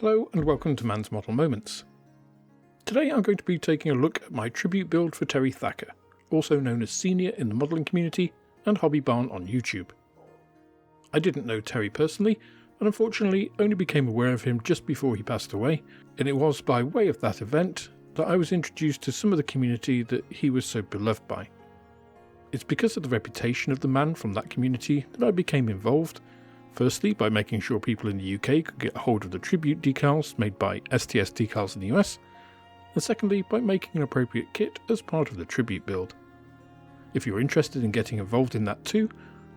Hello and welcome to Man's Model Moments. Today I'm going to be taking a look at my tribute build for Terry Thacker, also known as Senior in the modelling community and Hobby Barn on YouTube. I didn't know Terry personally, and unfortunately only became aware of him just before he passed away, and it was by way of that event that I was introduced to some of the community that he was so beloved by. It's because of the reputation of the man from that community that I became involved, firstly by making sure people in the UK could get a hold of the tribute decals made by STS Decals in the US, and secondly by making an appropriate kit as part of the tribute build. If you're interested in getting involved in that too,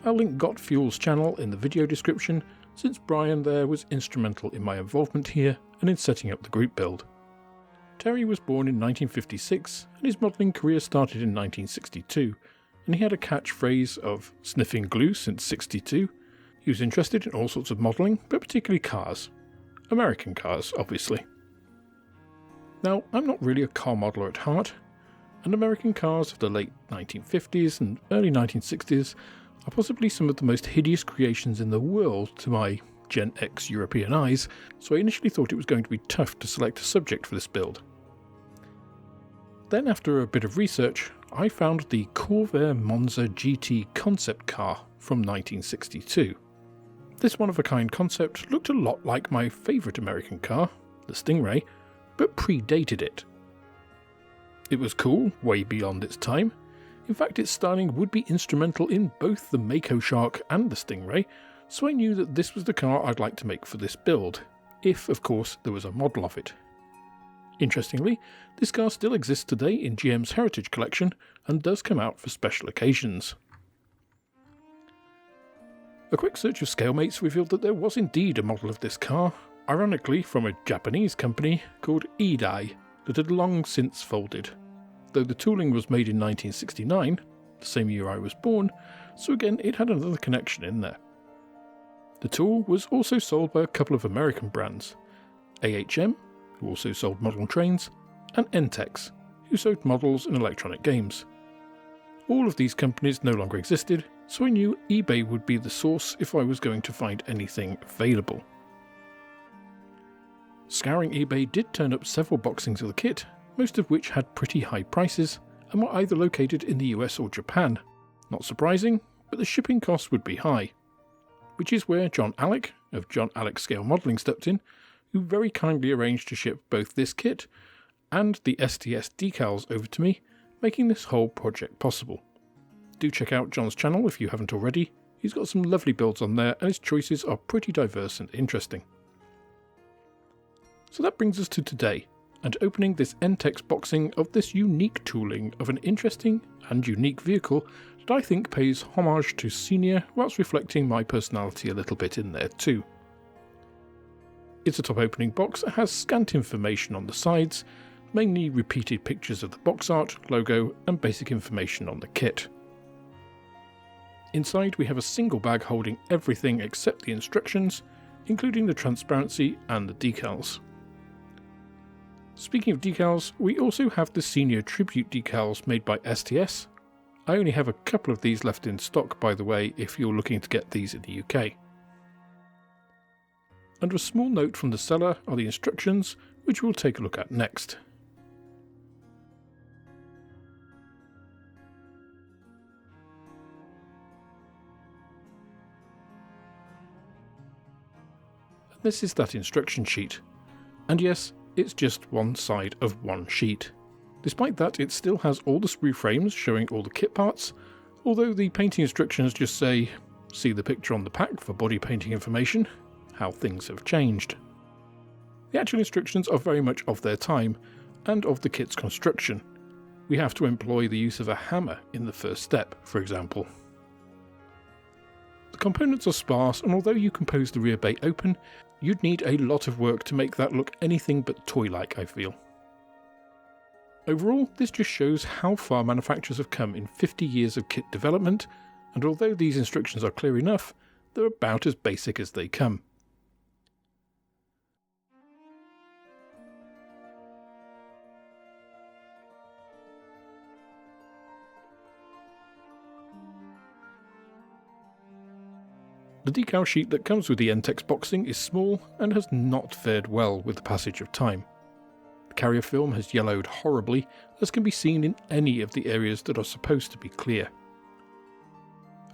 I'll link Got Fuel's channel in the video description, since Brian there was instrumental in my involvement here and in setting up the group build. Terry was born in 1956 and his modelling career started in 1962, and he had a catchphrase of sniffing glue since '62. He was interested in all sorts of modelling, but particularly cars. American cars, obviously. Now, I'm not really a car modeller at heart, and American cars of the late 1950s and early 1960s are possibly some of the most hideous creations in the world to my Gen X European eyes, so I initially thought it was going to be tough to select a subject for this build. Then after a bit of research, I found the Corvair Monza GT concept car from 1962. This one-of-a-kind concept looked a lot like my favourite American car, the Stingray, but predated it. It was cool, way beyond its time. In fact, its styling would be instrumental in both the Mako Shark and the Stingray, so I knew that this was the car I'd like to make for this build, if of course there was a model of it. Interestingly, this car still exists today in GM's Heritage Collection and does come out for special occasions. A quick search of Scalemates revealed that there was indeed a model of this car, ironically from a Japanese company called Eidai, that had long since folded, though the tooling was made in 1969, the same year I was born, so again it had another connection in there. The tool was also sold by a couple of American brands, AHM, who also sold model trains, and Entex, who sold models and electronic games. All of these companies no longer existed, so I knew eBay would be the source if I was going to find anything available. Scouring eBay did turn up several boxings of the kit, most of which had pretty high prices and were either located in the US or Japan. Not surprising, but the shipping costs would be high. Which is where John Alec of John Alec Scale Modelling stepped in, who very kindly arranged to ship both this kit and the STS decals over to me, making this whole project possible. Do check out John's channel if you haven't already. He's got some lovely builds on there and his choices are pretty diverse and interesting. So that brings us to today, and opening this Entex boxing of this unique tooling of an interesting and unique vehicle that I think pays homage to Senior whilst reflecting my personality a little bit in there too. It's a top opening box that has scant information on the sides, mainly repeated pictures of the box art, logo and basic information on the kit. Inside we have a single bag holding everything except the instructions, including the transparency and the decals. Speaking of decals, we also have the Senior Tribute decals made by STS. I only have a couple of these left in stock, by the way, if you're looking to get these in the UK. Under a small note from the seller are the instructions, which we'll take a look at next. This is that instruction sheet. And yes, it's just one side of one sheet. Despite that, it still has all the sprue frames showing all the kit parts, although the painting instructions just say, see the picture on the pack for body painting information, how things have changed. The actual instructions are very much of their time, and of the kit's construction. We have to employ the use of a hammer in the first step, for example. The components are sparse, and although you compose the rear bay open, you'd need a lot of work to make that look anything but toy-like, I feel. Overall, this just shows how far manufacturers have come in 50 years of kit development, and although these instructions are clear enough, they're about as basic as they come. The decal sheet that comes with the Entex boxing is small and has not fared well with the passage of time. The carrier film has yellowed horribly, as can be seen in any of the areas that are supposed to be clear.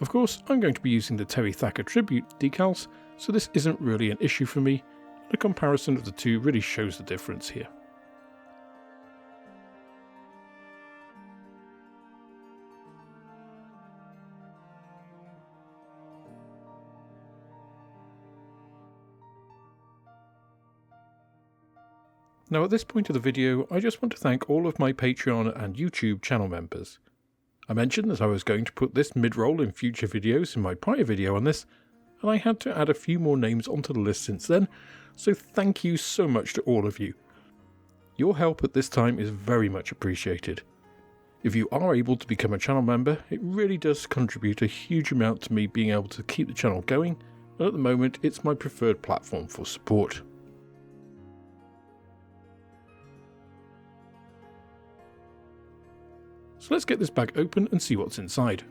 Of course, I'm going to be using the Terry Thacker tribute decals, so this isn't really an issue for me. A comparison of the two really shows the difference here. Now at this point of the video, I just want to thank all of my Patreon and YouTube channel members. I mentioned that I was going to put this mid-roll in future videos in my prior video on this, and I had to add a few more names onto the list since then, so thank you so much to all of you. Your help at this time is very much appreciated. If you are able to become a channel member, it really does contribute a huge amount to me being able to keep the channel going, and at the moment it's my preferred platform for support. So let's get this bag open and see what's inside.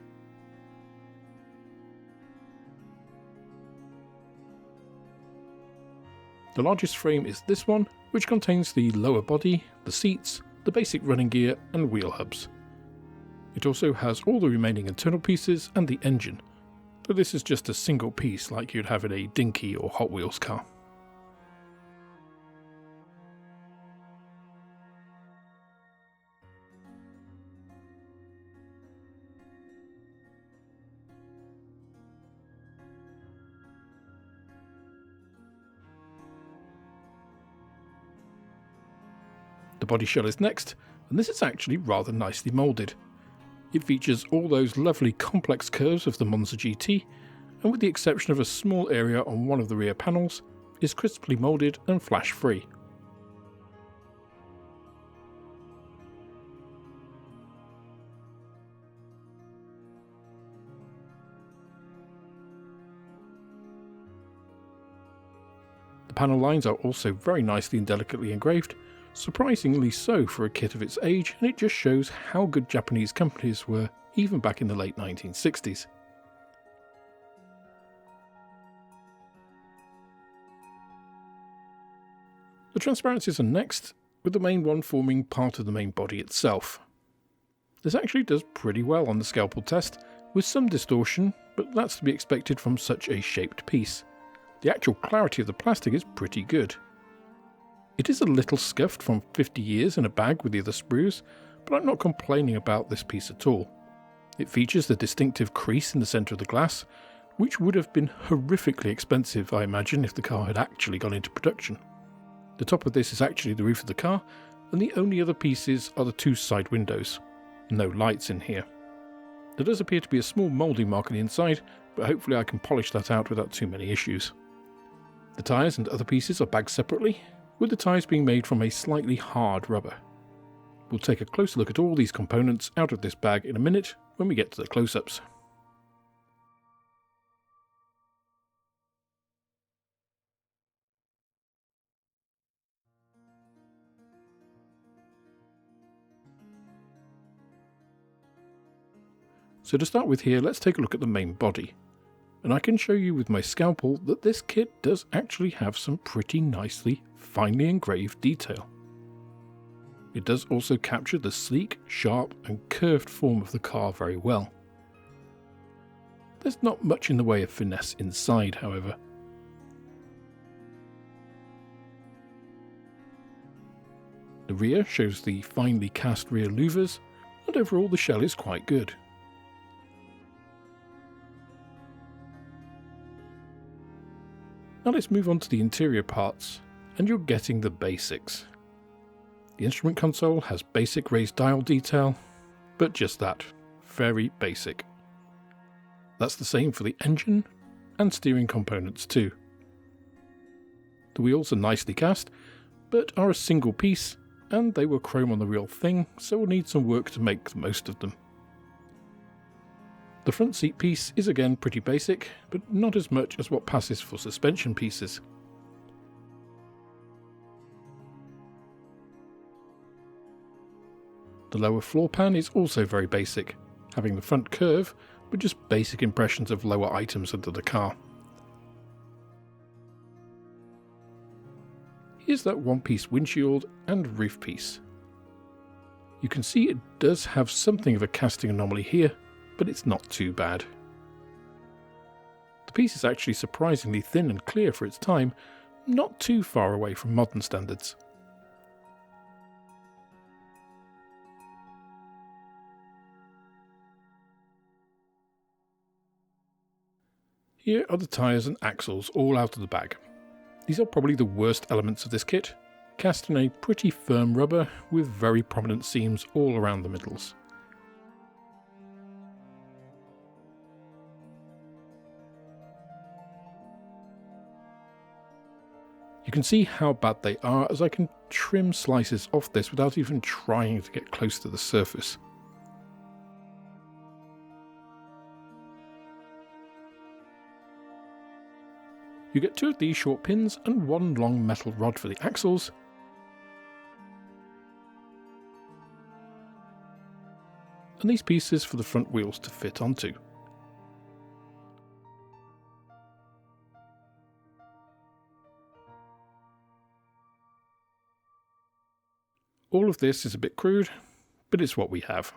The largest frame is this one, which contains the lower body, the seats, the basic running gear and wheel hubs. It also has all the remaining internal pieces and the engine, but this is just a single piece like you'd have in a dinky or Hot Wheels car. The body shell is next, and this is actually rather nicely moulded. It features all those lovely complex curves of the Monza GT, and with the exception of a small area on one of the rear panels, is crisply moulded and flash free. The panel lines are also very nicely and delicately engraved, surprisingly so for a kit of its age, and it just shows how good Japanese companies were even back in the late 1960s. The transparencies are next, with the main one forming part of the main body itself. This actually does pretty well on the scalpel test, with some distortion, but that's to be expected from such a shaped piece. The actual clarity of the plastic is pretty good. It is a little scuffed from 50 years in a bag with the other sprues, but I'm not complaining about this piece at all. It features the distinctive crease in the centre of the glass, which would have been horrifically expensive, I imagine, if the car had actually gone into production. The top of this is actually the roof of the car, and the only other pieces are the two side windows. No lights in here. There does appear to be a small moulding mark on the inside, but hopefully I can polish that out without too many issues. The tyres and other pieces are bagged separately, with the tyres being made from a slightly hard rubber. We'll take a closer look at all these components out of this bag in a minute when we get to the close-ups. So to start with here, let's take a look at the main body. And I can show you with my scalpel that this kit does actually have some pretty nicely, finely engraved detail. It does also capture the sleek, sharp and curved form of the car very well. There's not much in the way of finesse inside, however. The rear shows the finely cast rear louvers, and overall the shell is quite good. Now let's move on to the interior parts, and you're getting the basics. The instrument console has basic raised dial detail, but just that, very basic. That's the same for the engine and steering components too. The wheels are nicely cast, but are a single piece, and they were chrome on the real thing, so we'll need some work to make the most of them. The front seat piece is again pretty basic, but not as much as what passes for suspension pieces. The lower floor pan is also very basic, having the front curve, but just basic impressions of lower items under the car. here's that one-piece windshield and roof piece. You can see it does have something of a casting anomaly here, but it's not too bad. The piece is actually surprisingly thin and clear for its time, not too far away from modern standards. Here are the tyres and axles all out of the bag. These are probably the worst elements of this kit, cast in a pretty firm rubber with very prominent seams all around the middles. You can see how bad they are as I can trim slices off this without even trying to get close to the surface. You get 2 of these short pins and 1 long metal rod for the axles, and these pieces for the front wheels to fit onto. All of this is a bit crude, but it's what we have.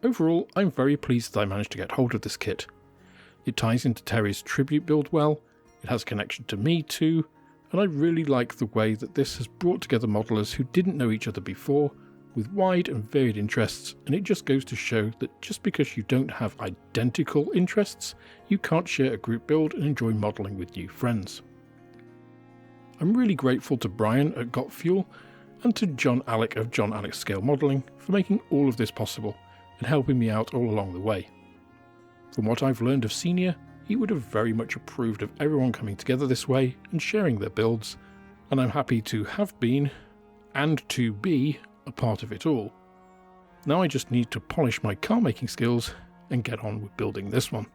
Overall, I'm very pleased that I managed to get hold of this kit. It ties into Terry's tribute build well, it has a connection to me too, and I really like the way that this has brought together modelers who didn't know each other before, with wide and varied interests, and it just goes to show that just because you don't have identical interests, you can't share a group build and enjoy modelling with new friends. I'm really grateful to Brian at Got Fuel and to John Alec of John Alec Scale Modelling for making all of this possible and helping me out all along the way. From what I've learned of Senior, he would have very much approved of everyone coming together this way and sharing their builds, and I'm happy to have been, and to be, a part of it all. Now I just need to polish my car making skills and get on with building this one.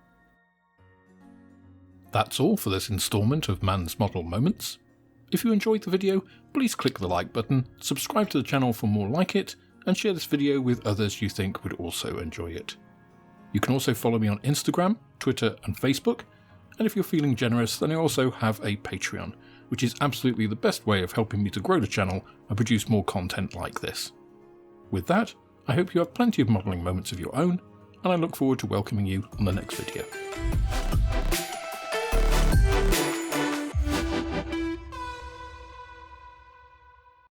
That's all for this instalment of Man's Model Moments. If you enjoyed the video, please click the like button, subscribe to the channel for more like it, and share this video with others you think would also enjoy it. You can also follow me on Instagram, Twitter and Facebook, and if you're feeling generous then I also have a Patreon, which is absolutely the best way of helping me to grow the channel and produce more content like this. With that, I hope you have plenty of modelling moments of your own, and I look forward to welcoming you on the next video.